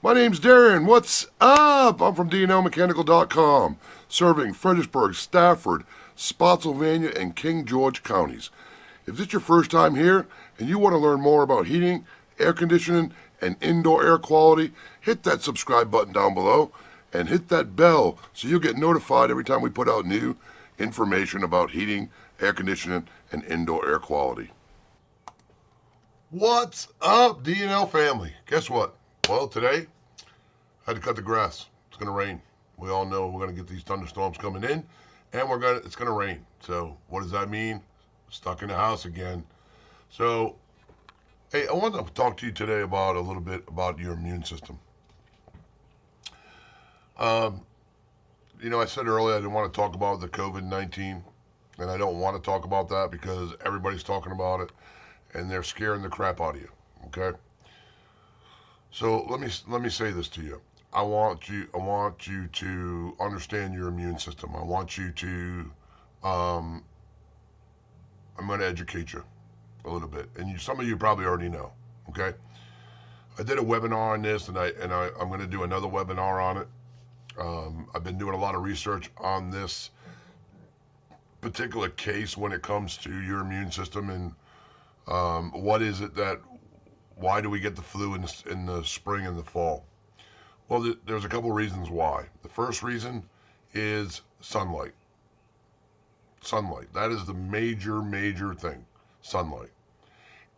My name's Darren. What's up? I'm from DNLmechanical.com, serving Fredericksburg, Stafford, Spotsylvania, and King George counties. If this is your first time here and you want to learn more about heating, air conditioning, and indoor air quality, hit that subscribe button down below and hit that bell so you'll get notified every time we put out new information about heating, air conditioning, and indoor air quality. What's up, DNL family? Guess what? Well, today I had to cut the grass. It's going to rain. We all know we're going to get these thunderstorms coming in, and it's going to rain. So what does that mean? Stuck in the house again. So, hey, I wanted to talk to you today about a little bit about your immune system. I said earlier I didn't want to talk about the COVID-19, and I don't want to talk about that because everybody's talking about it, and they're scaring the crap out of you. Okay. So let me say this to you. I want you to understand your immune system. I want you to I'm going to educate you a little bit, and some of you probably already know. Okay. I did a webinar on this, and I'm going to do another webinar on it. I've been doing a lot of research on this particular case when it comes to your immune system and why do we get the flu in the spring and the fall? Well, there's a couple reasons why. The first reason is sunlight. Sunlight. That is the major thing. Sunlight.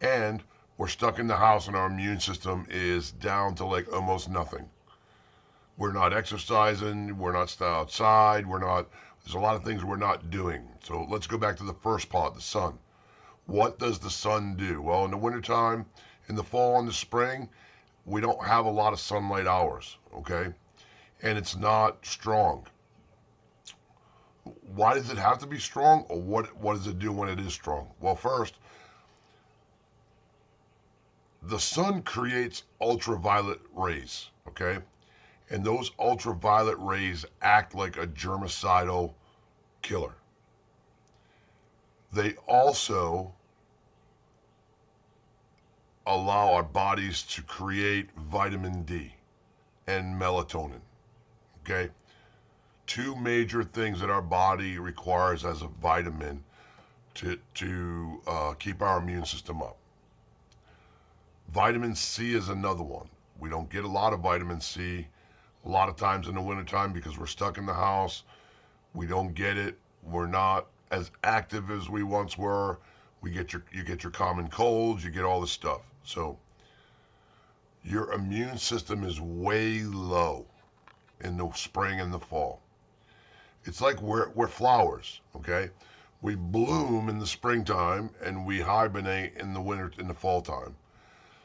And we're stuck in the house and our immune system is down to like almost nothing. We're not exercising. We're not outside. There's a lot of things we're not doing. So let's go back to the first part, the sun. What does the sun do? Well, in the wintertime, in the fall and the spring, we don't have a lot of sunlight hours, okay? And it's not strong. Why does it have to be strong, or what does it do when it is strong? Well, first, the sun creates ultraviolet rays, okay? And those ultraviolet rays act like a germicidal killer. They also allow our bodies to create vitamin D and melatonin. Okay? Two major things that our body requires as a vitamin to keep our immune system up. Vitamin C is another one. We don't get a lot of vitamin C a lot of times in the wintertime because we're stuck in the house. We don't get it. We're not as active as we once were. You get your common colds, you get all this stuff. So your immune system is way low in the spring and the fall. It's like we're flowers, okay? We bloom in the springtime and we hibernate in the fall time.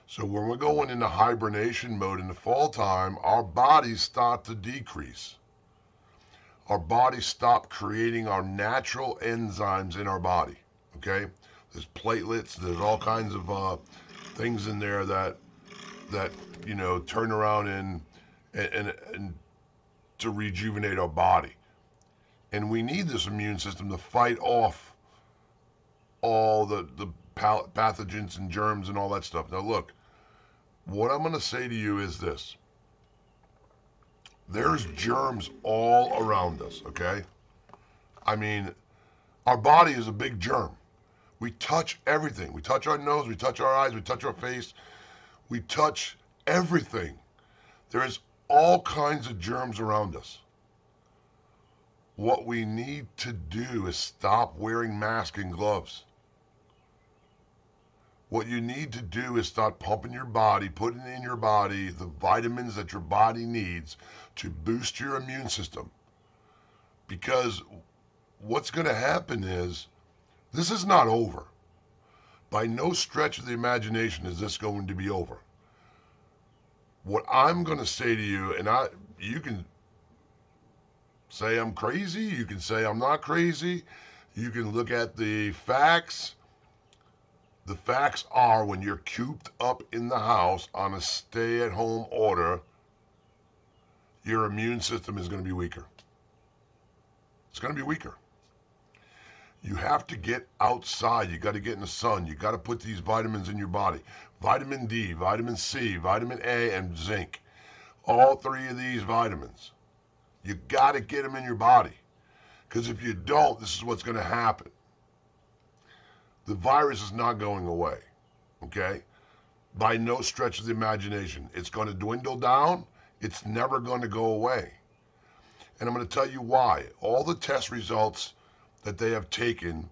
So when we're going into hibernation mode in the fall time, our bodies start to decrease. Our bodies stop creating our natural enzymes in our body, okay? There's platelets, there's all kinds of things in there that turn around and to rejuvenate our body. And we need this immune system to fight off all the pathogens and germs and all that stuff. Now look, what I'm going to say to you is this. There's germs all around us, okay? I mean, our body is a big germ. We touch everything. We touch our nose, we touch our eyes, we touch our face. We touch everything. There is all kinds of germs around us. What we need to do is stop wearing masks and gloves. What you need to do is start pumping your body, putting in your body the vitamins that your body needs to boost your immune system. Because what's going to happen is, this is not over. By no stretch of the imagination is this going to be over. What I'm going to say to you, and you can say I'm crazy, you can say I'm not crazy, you can look at the facts. The facts are when you're cooped up in the house on a stay-at-home order, your immune system is going to be weaker. It's going to be weaker. You have to get outside. You got to get in the sun. You got to put these vitamins in your body. Vitamin D, vitamin C, vitamin A, and zinc. all three of these vitamins. You got to get them in your body. Because if you don't, this is what's going to happen. The virus is not going away. Okay? By no stretch of the imagination. It's going to dwindle down. It's never going to go away. And I'm going to tell you why. All the test results that they have taken,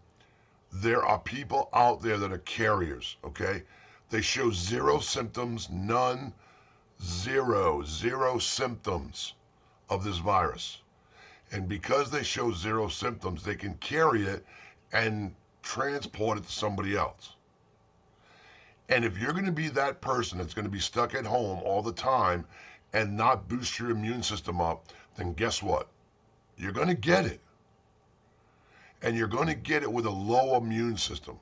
there are people out there that are carriers, okay? They show zero symptoms, none, zero symptoms of this virus. And because they show zero symptoms, they can carry it and transport it to somebody else. And if you're going to be that person that's going to be stuck at home all the time and not boost your immune system up, then guess what? You're going to get it. And you're going to get it with a low immune system.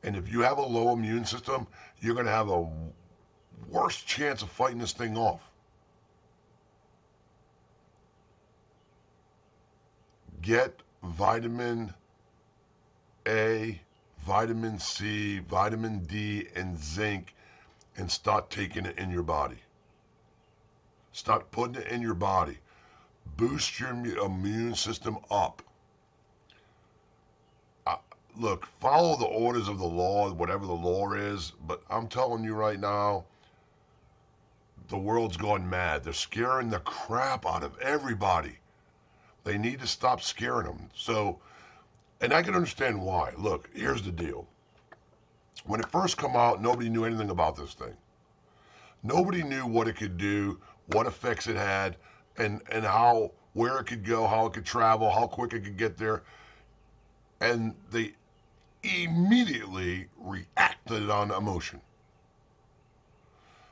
And if you have a low immune system, you're going to have a worse chance of fighting this thing off. Get vitamin A, vitamin C, vitamin D, and zinc, and start taking it in your body. Start putting it in your body. Boost your immune system up. Look, follow the orders of the law, whatever the law is, but I'm telling you right now, the world's gone mad. They're scaring the crap out of everybody. They need to stop scaring them. So, and I can understand why. Look, here's the deal. When it first came out, nobody knew anything about this thing. Nobody knew what it could do, what effects it had, and how, where it could go, how it could travel, how quick it could get there. And they immediately reacted on emotion.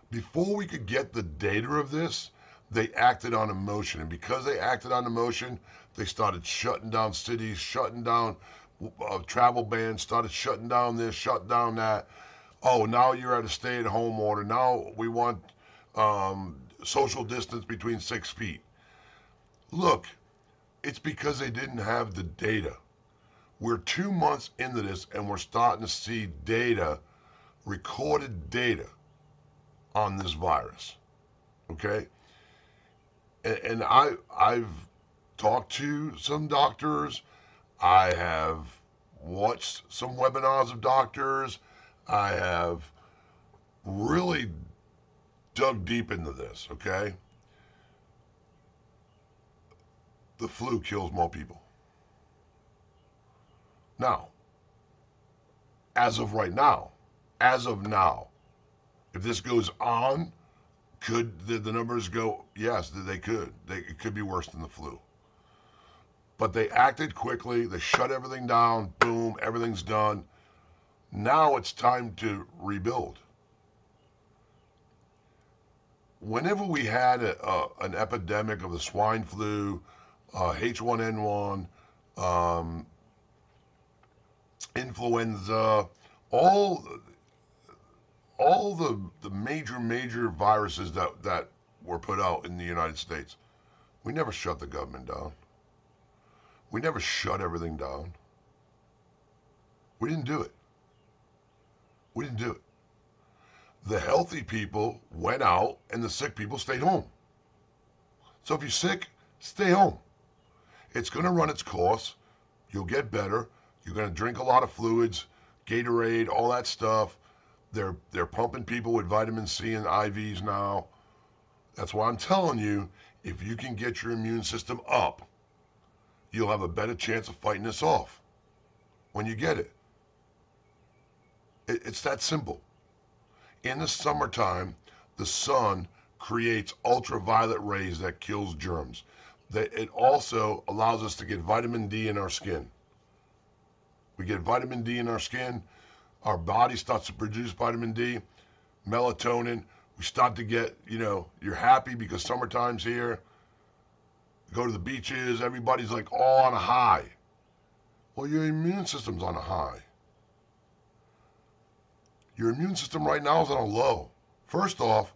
Before we could get the data of this, they acted on emotion. And because they acted on emotion, they started shutting down cities, shutting down travel bans, started shutting down this, shutting down that. Oh, now you're at a stay-at-home order. Now we want social distance between 6 feet. Look, it's because they didn't have the data. We're 2 months into this, and we're starting to see data, recorded data, on this virus. Okay? And I've talked to some doctors. I have watched some webinars of doctors. I have really dug deep into this, okay? The flu kills more people. Now, as of now, if this goes on, could the numbers go? Yes, they could. It could be worse than the flu. But they acted quickly. They shut everything down. Boom, everything's done. Now it's time to rebuild. Whenever we had an epidemic of the swine flu, H1N1, influenza, all the major viruses that were put out in the United States, we never shut the government down. We never shut everything down. We didn't do it. We didn't do it. The healthy people went out and the sick people stayed home. So if you're sick, stay home. It's going to run its course. You'll get better. You're going to drink a lot of fluids, Gatorade, all that stuff. They're pumping people with vitamin C and IVs now. That's why I'm telling you, if you can get your immune system up, you'll have a better chance of fighting this off when you get it. It's that simple. In the summertime, the sun creates ultraviolet rays that kills germs. It also allows us to get vitamin D in our skin. We get vitamin D in our skin, our body starts to produce vitamin D, melatonin. We start to get, you're happy because summertime's here. Go to the beaches, everybody's like all on a high. Well, your immune system's on a high. Your immune system right now is on a low. First off,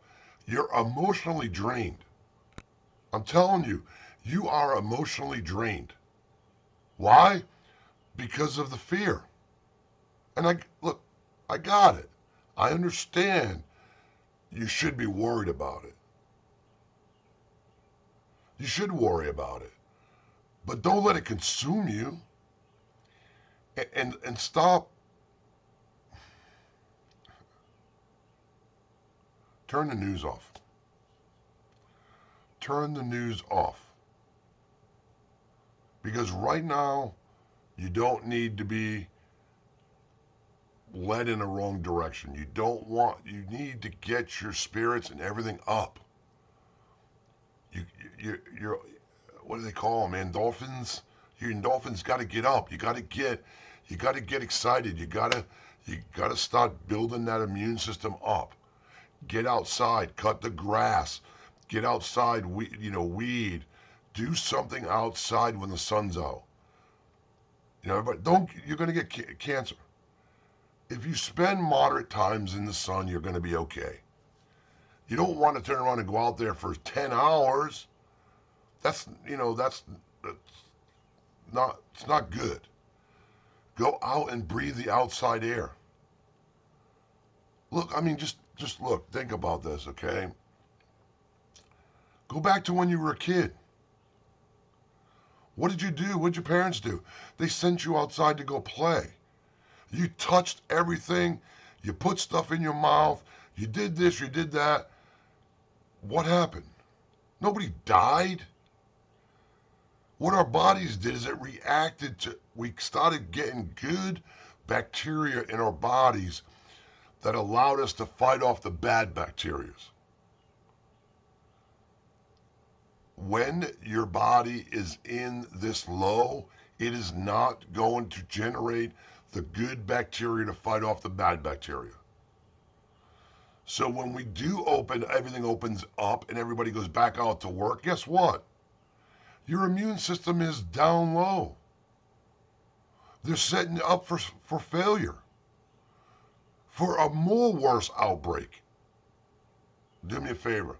you're emotionally drained. I'm telling you, you are emotionally drained. Why? Because of the fear. And I got it. I understand you should be worried about it. You should worry about it, but don't let it consume you. And stop. Turn the news off. Turn the news off. Because right now, you don't need to be led in the wrong direction. You need to get your spirits and everything up. You're, what do they call them? Endorphins? Your endorphins got to get up. You got to get excited. You got to start building that immune system up. Get outside, cut the grass, get outside, weed. Do something outside when the sun's out. But you're going to get cancer. If you spend moderate times in the sun, you're going to be okay. You don't want to turn around and go out there for 10 hours. That's not, it's not good. Go out and breathe the outside air. Look, I mean, just look, think about this, okay? Go back to when you were a kid. What did you do? What did your parents do? They sent you outside to go play. You touched everything. You put stuff in your mouth. You did this, you did that. What happened? Nobody died. What our bodies did is we started getting good bacteria in our bodies that allowed us to fight off the bad bacteria. When your body is in this low, it is not going to generate the good bacteria to fight off the bad bacteria. So when we do everything opens up and everybody goes back out to work, guess what? Your immune system is down low. They're setting you up for failure, for a more worse outbreak. Do me a favor.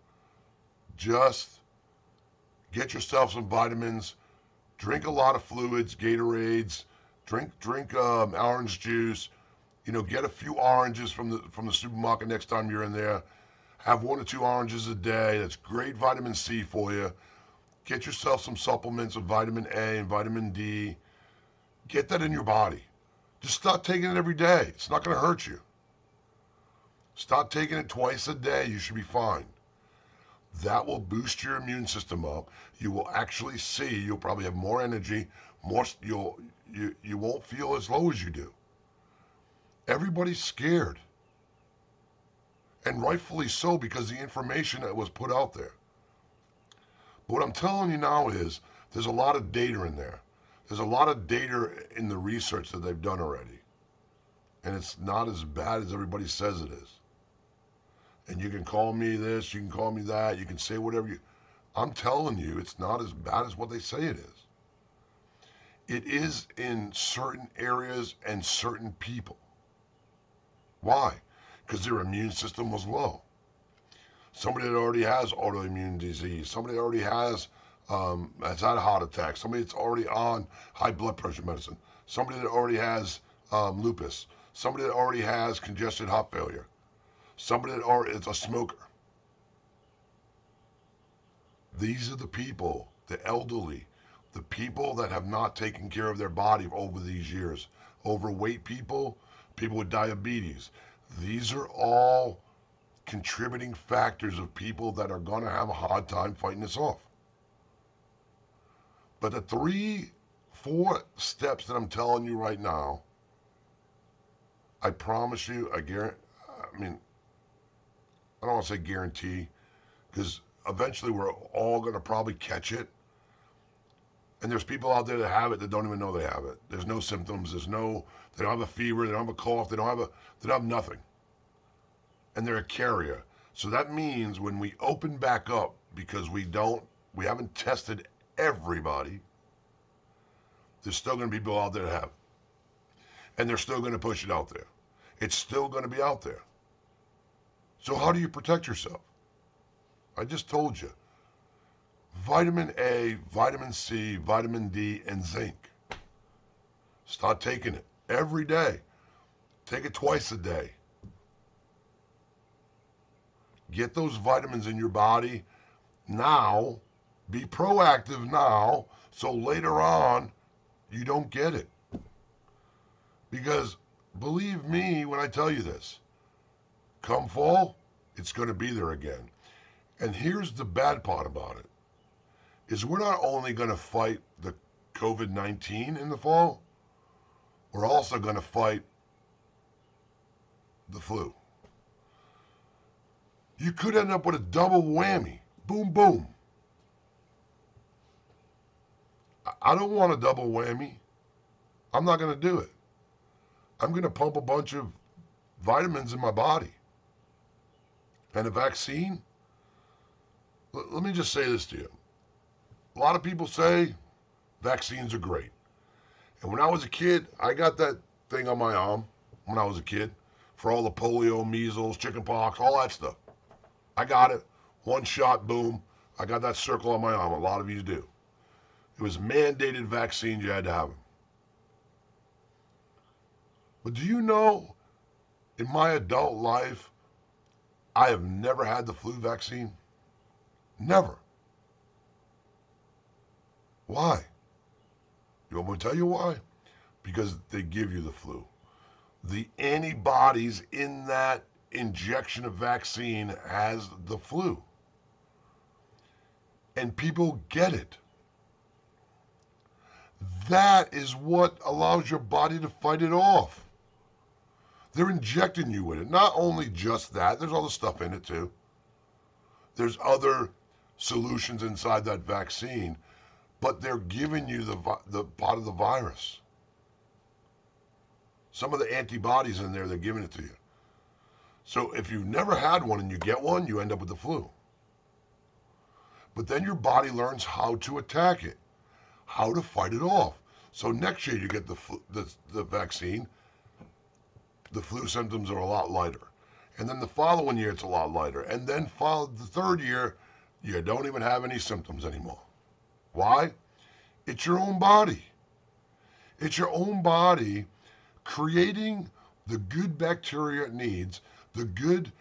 Just get yourself some vitamins, drink a lot of fluids, Gatorades, drink orange juice. Get a few oranges from the supermarket next time you're in there. Have 1 or 2 oranges a day. That's great vitamin C for you. Get yourself some supplements of vitamin A and vitamin D. Get that in your body. Just start taking it every day. It's not going to hurt you. Start taking it twice a day. You should be fine. That will boost your immune system up. You will actually see. You'll probably have more energy. You won't feel as low as you do. Everybody's scared. And rightfully so, because the information that was put out there. But what I'm telling you now is there's a lot of data in there. There's a lot of data in the research that they've done already. And it's not as bad as everybody says it is. And you can call me this, you can call me that, you can say whatever you... I'm telling you, it's not as bad as what they say it is. It is in certain areas and certain people. Why? Because their immune system was low. Somebody that already has autoimmune disease, somebody that already has had a heart attack, somebody that's already on high blood pressure medicine, somebody that already has lupus, somebody that already has congestive heart failure, somebody that already is a smoker. These are the people, the elderly, the people that have not taken care of their body over these years. Overweight people, people with diabetes. These are all contributing factors of people that are going to have a hard time fighting this off. But the 3-4 steps that I'm telling you right now, I promise you, I don't want to say guarantee, because eventually we're all going to probably catch it. And there's people out there that have it that don't even know they have it. There's no symptoms. They don't have a fever. They don't have a cough. They don't have nothing. And they're a carrier. So that means when we open back up, because we haven't tested everybody, there's still going to be people out there that have it. And they're still going to push it out there. It's still going to be out there. So how do you protect yourself? I just told you. Vitamin A, vitamin C, vitamin D, and zinc. Start taking it every day. Take it twice a day. Get those vitamins in your body now Be proactive now so later on you don't get it. Because believe me when I tell you this, come fall, it's going to be there again. And here's the bad part about it is we're not only going to fight the COVID-19 in the fall, we're also going to fight the flu. You could end up with a double whammy. Boom, boom. I don't want a double whammy. I'm not going to do it. I'm going to pump a bunch of vitamins in my body. And a vaccine, let me just say this to you. A lot of people say vaccines are great. And when I was a kid, I got that thing on my arm when I was a kid for all the polio, measles, chickenpox, all that stuff. I got it. One shot, boom. I got that circle on my arm. A lot of you do. It was mandated vaccines. You had to have them. But do you know, in my adult life, I have never had the flu vaccine? Never. Why? You want me to tell you why? Because they give you the flu. The antibodies in that injection of vaccine has the flu. And people get it. That is what allows your body to fight it off. They're injecting you with it. Not only just that, there's other stuff in it too. There's other solutions inside that vaccine, but they're giving you the part of the virus. Some of the antibodies in there, they're giving it to you. So if you've never had one and you get one, you end up with the flu. But then your body learns how to attack it, how to fight it off. So next year you get the vaccine, the flu symptoms are a lot lighter. And then the following year it's a lot lighter. And then the third year, you don't even have any symptoms anymore. Why? It's your own body. It's your own body creating the good bacteria it needs, the good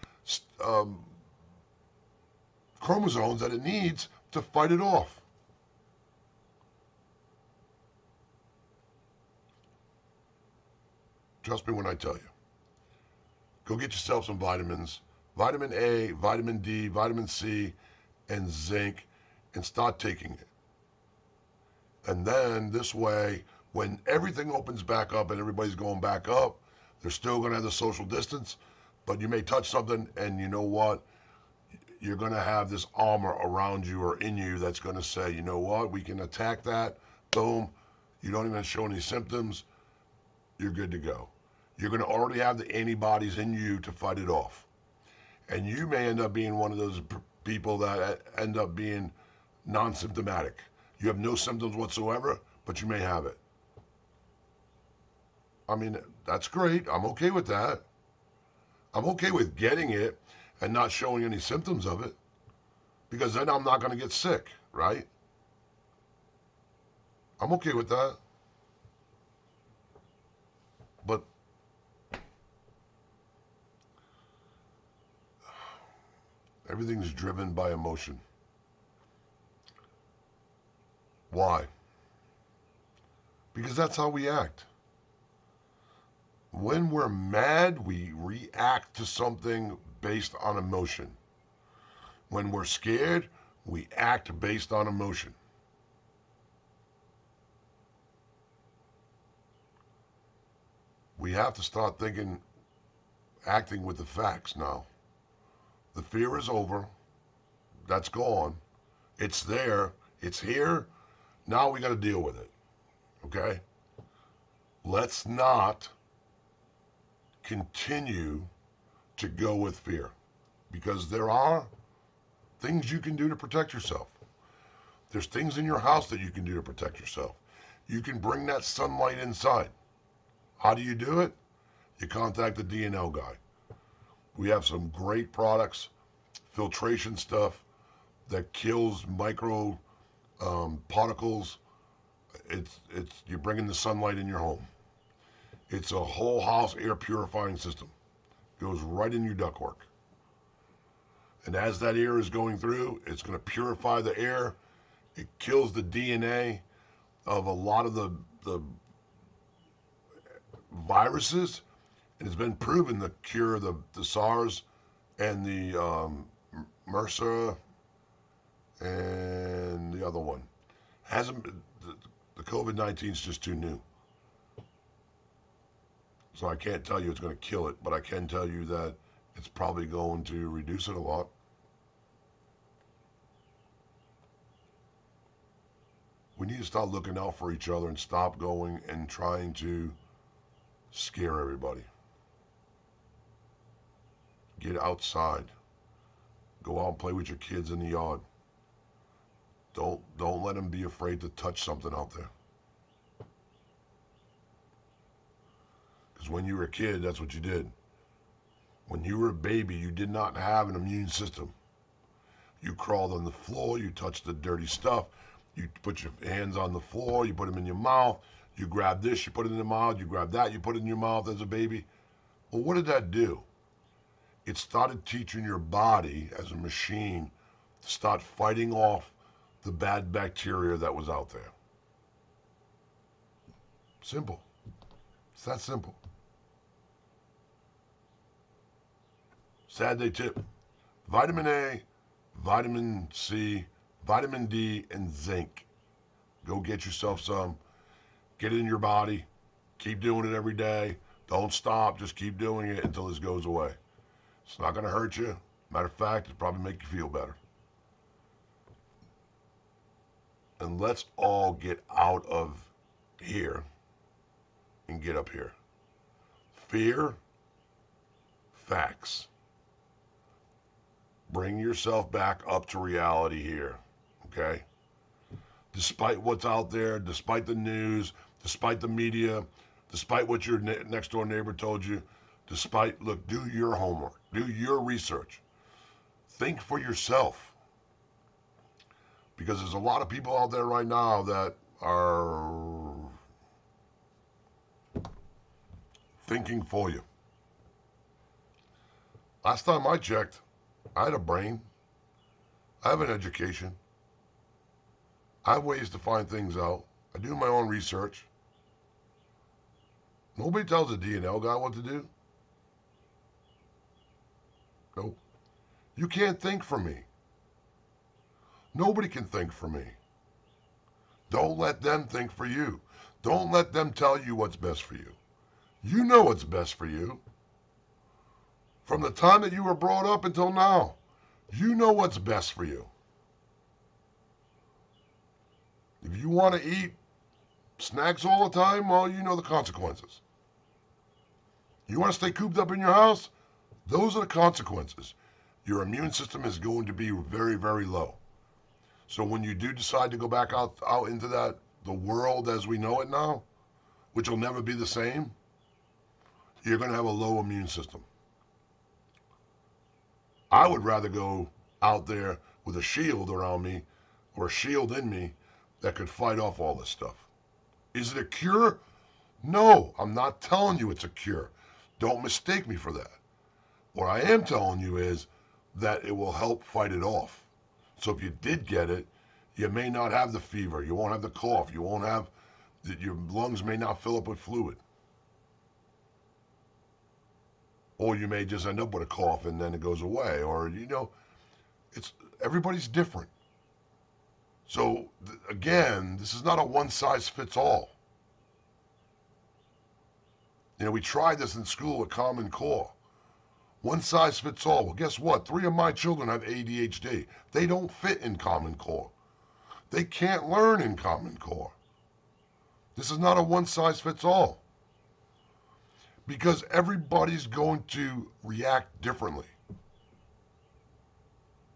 chromosomes that it needs to fight it off. Trust me when I tell you. Go get yourself some vitamins. Vitamin A, vitamin D, vitamin C, and zinc, and start taking it. And then this way, when everything opens back up and everybody's going back up, they're still going to have the social distance, but you may touch something and you know what? You're going to have this armor around you or in you that's going to say, you know what? We can attack that. Boom. You don't even show any symptoms. You're good to go. You're going to already have the antibodies in you to fight it off. And you may end up being one of those people that end up being non-symptomatic. You have no symptoms whatsoever, but you may have it. I mean, that's great. I'm okay with that. I'm okay with getting it and not showing any symptoms of it, because then I'm not going to get sick, right? I'm okay with that. But everything's driven by emotion. Why? Because that's how we act. When we're mad, we react to something based on emotion. When we're scared, we act based on emotion. We have to start thinking, acting with the facts now. The fear is over. That's gone. It's there. It's here. Now we got to deal with it. Okay? Let's not continue to go with fear, because there are things you can do to protect yourself. There's things in your house that you can do to protect yourself. You can bring that sunlight inside. How do you do it? You contact the D&L guy. We have some great products, filtration stuff that kills micro particles. It's you're bringing the sunlight in your home. It's a whole house air purifying system. Goes right in your ductwork. And as that air is going through, it's going to purify the air, It kills the DNA of a lot of the viruses. It has been proven to cure the SARS and the MRSA and the other one. Hasn't the COVID-19 is just too new. So I can't tell you it's going to kill it, but I can tell you that it's probably going to reduce it a lot. We need to start looking out for each other and stop going and trying to scare everybody. Get outside. Go out and play with your kids in the yard. Don't let them be afraid to touch something out there. Because when you were a kid, that's what you did. When you were a baby, you did not have an immune system. You crawled on the floor, you touched the dirty stuff, you put your hands on the floor, you put them in your mouth, you grab this, you put it in your mouth, you grab that, you put it in your mouth as a baby. Well, what did that do? It started teaching your body as a machine to start fighting off the bad bacteria that was out there. Simple. It's that simple. Saturday tip. Vitamin A, vitamin C, vitamin D, and zinc. Go get yourself some. Get it in your body. Keep doing it every day. Don't stop. Just keep doing it until this goes away. It's not going to hurt you. Matter of fact, it'll probably make you feel better. And let's all get out of here and get up here. Fear, facts. Bring yourself back up to reality here, okay? Despite what's out there, despite the news, despite the media, despite what your next door neighbor told you, look, do your homework, do your research. Think for yourself. Because there's a lot of people out there right now that are thinking for you. Last time I checked, I had a brain. I have an education. I have ways to find things out. I do my own research. Nobody tells a D&L guy what to do. Nope. You can't think for me. Nobody can think for me. Don't let them think for you. Don't let them tell you what's best for you. You know what's best for you. From the time that you were brought up until now, you know what's best for you. If you want to eat snacks all the time, well, you know the consequences. You want to stay cooped up in your house? Those are the consequences. Your immune system is going to be very, very low. So when you do decide to go back out into the world as we know it now, which will never be the same, you're going to have a low immune system. I would rather go out there with a shield around me or a shield in me that could fight off all this stuff. Is it a cure? No, I'm not telling you it's a cure. Don't mistake me for that. What I am telling you is that it will help fight it off. So if you did get it, you may not have the fever, you won't have the cough, you won't have, your lungs may not fill up with fluid. Or you may just end up with a cough and then it goes away. Or, everybody's different. So, again, this is not a one-size-fits-all. We tried this in school at Common Core. One size fits all. Well, guess what? 3 of my children have ADHD. They don't fit in Common Core. They can't learn in Common Core. This is not a one size fits all. Because everybody's going to react differently.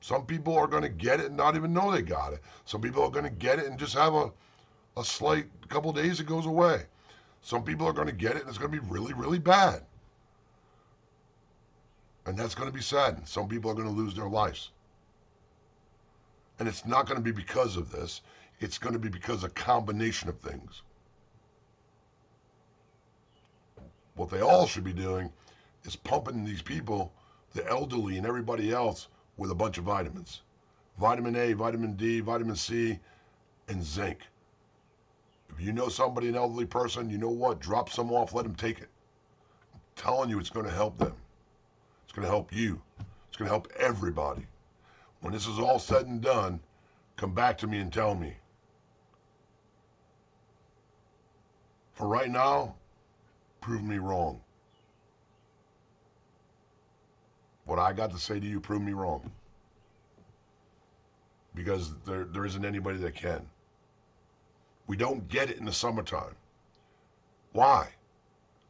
Some people are going to get it and not even know they got it. Some people are going to get it and just have a slight couple days, it goes away. Some people are going to get it and it's going to be really, really bad. And that's going to be sad. Some people are going to lose their lives. And it's not going to be because of this. It's going to be because of a combination of things. What they all should be doing is pumping these people, the elderly and everybody else, with a bunch of vitamins. Vitamin A, vitamin D, vitamin C, and zinc. If you know somebody, an elderly person, you know what? Drop some off, let them take it. I'm telling you, it's going to help them. It's going to help you. It's going to help everybody. When this is all said and done, come back to me and tell me. For right now, prove me wrong. What I got to say to you, prove me wrong. Because there isn't anybody that can. We don't get it in the summertime. Why?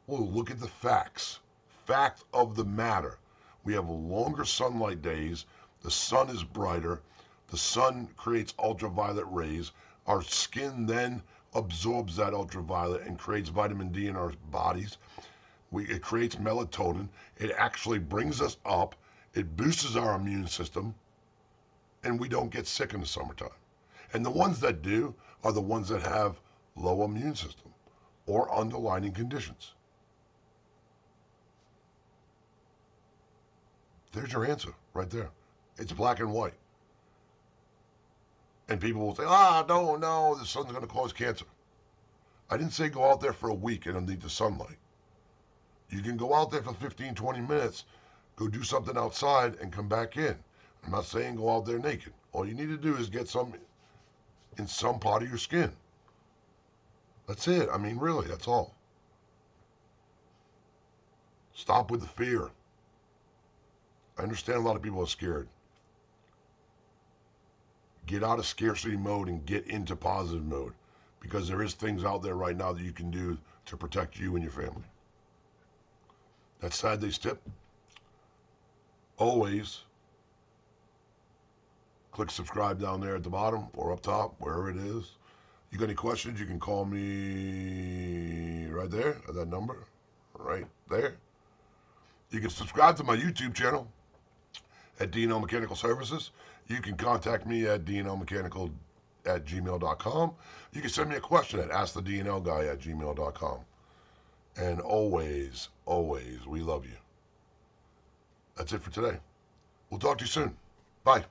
Well, look at the facts. Fact of the matter. We have longer sunlight days. The sun is brighter. The sun creates ultraviolet rays. Our skin then absorbs that ultraviolet and creates vitamin D in our bodies. It creates melatonin. It actually brings us up. It boosts our immune system. And we don't get sick in the summertime. And the ones that do are the ones that have low immune system or underlying conditions. There's your answer right there. It's black and white. And people will say, no, the sun's going to cause cancer. I didn't say go out there for a week and underneath the sunlight. You can go out there for 15, 20 minutes, go do something outside and come back in. I'm not saying go out there naked. All you need to do is get some in some part of your skin. That's it. I mean, really, that's all. Stop with the fear. I understand a lot of people are scared. Get out of scarcity mode and get into positive mode, because there is things out there right now that you can do to protect you and your family. That's Saturday's tip. Always click subscribe down there at the bottom or up top, wherever it is. You got any questions, you can call me right there at that number, right there. You can subscribe to my YouTube channel at D&L Mechanical Services. You can contact me at dnlmechanical@gmail.com. You can send me a question at askthednlguy@gmail.com. And always, always, we love you. That's it for today. We'll talk to you soon. Bye.